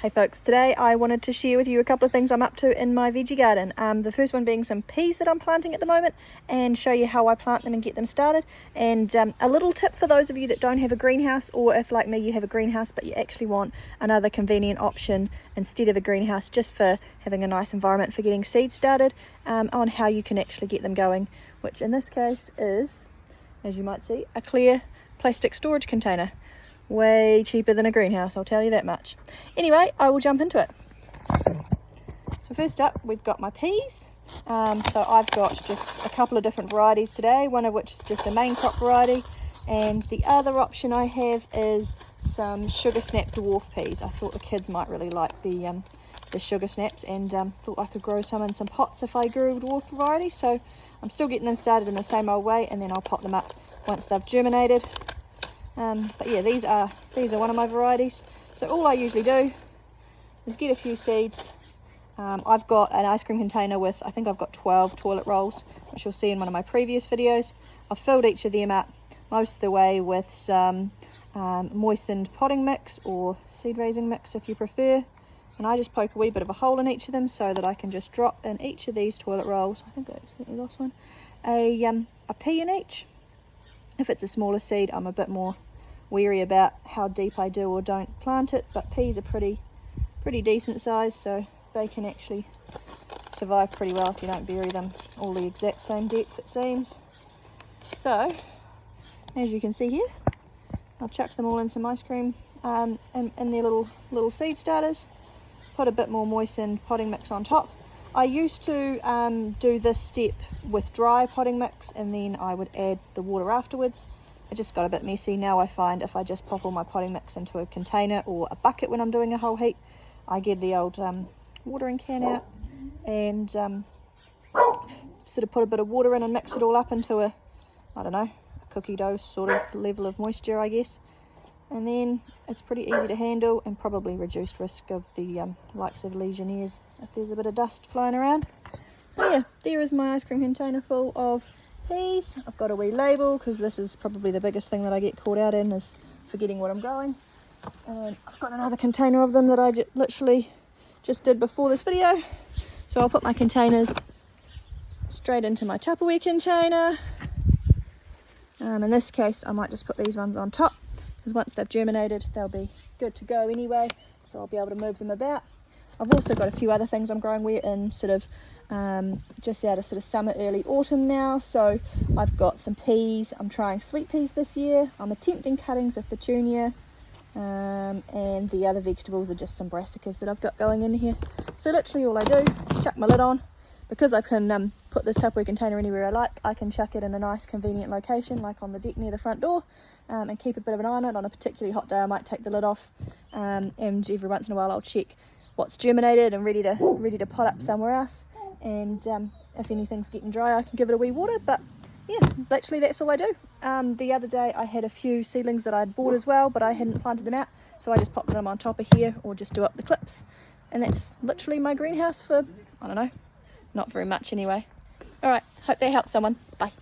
Hey folks, today I wanted to share with you a couple of things I'm up to in my veggie garden. The first one being some peas that I'm planting at the moment and show you how I plant them and get them started. And a little tip for those of you that don't have a greenhouse, or if like me you have a greenhouse but you actually want another convenient option instead of a greenhouse just for having a nice environment for getting seeds started, on how you can actually get them going, which in this case is, as you might see, a clear plastic storage container. Way cheaper than a greenhouse, I'll tell you that much. Anyway, I will jump into it. So first up, we've got my peas. So I've got just a couple of different varieties today, one of which is just a main crop variety, and the other option I have is some sugar snap dwarf peas. I thought the kids might really like the sugar snaps, and thought I could grow some in some pots if I grew dwarf varieties. So I'm still getting them started in the same old way, and then I'll pot them up once they've germinated. But yeah, these are one of my varieties. So all I usually do is get a few seeds. I've got an ice cream container with, I think I've got 12 toilet rolls, which you'll see in one of my previous videos. I've filled each of them up most of the way with some moistened potting mix or seed raising mix if you prefer. And I just poke a wee bit of a hole in each of them so that I can just drop in each of these toilet rolls, I think I accidentally lost one, a pea in each. If it's a smaller seed, I'm a bit more wary about how deep I do or don't plant it, but peas are pretty decent size, so they can actually survive pretty well if you don't bury them all the exact same depth, it seems. So, as you can see here, I'll chuck them all in some ice cream in their little seed starters, put a bit more moistened potting mix on top. I used to do this step with dry potting mix, and then I would add the water afterwards. It just got a bit messy. Now I find if I just pop all my potting mix into a container or a bucket when I'm doing a whole heap, I get the old watering can out and sort of put a bit of water in and mix it all up into a, I don't know, a cookie dough sort of level of moisture, I guess. And then it's pretty easy to handle and probably reduced risk of the likes of Legionnaires if there's a bit of dust flying around. So yeah, there is my ice cream container full of peas. I've got a wee label because this is probably the biggest thing that I get caught out in, is forgetting what I'm growing. And I've got another container of them that I literally just did before this video. So I'll put my containers straight into my Tupperware container. In this case, I might just put these ones on top, because once they've germinated they'll be good to go anyway, so I'll be able to move them about. I've also got a few other things I'm growing. We're in sort of just out of sort of summer, early autumn now, so I've got some peas. I'm trying sweet peas this year. I'm attempting cuttings of petunia, and the other vegetables are just some brassicas that I've got going in here. So literally all I do is chuck my lid on. Because I can put this Tupperware container anywhere I like, I can chuck it in a nice convenient location, like on the deck near the front door, and keep a bit of an eye on it. On a particularly hot day I might take the lid off, and every once in a while I'll check what's germinated and ready to pot up somewhere else. And if anything's getting dry, I can give it a wee water. But yeah, literally that's all I do. The other day I had a few seedlings that I'd bought as well, but I hadn't planted them out, so I just popped them on top of here or just do up the clips. And that's literally my greenhouse for, I don't know, not very much anyway. Alright, hope that helps someone. Bye.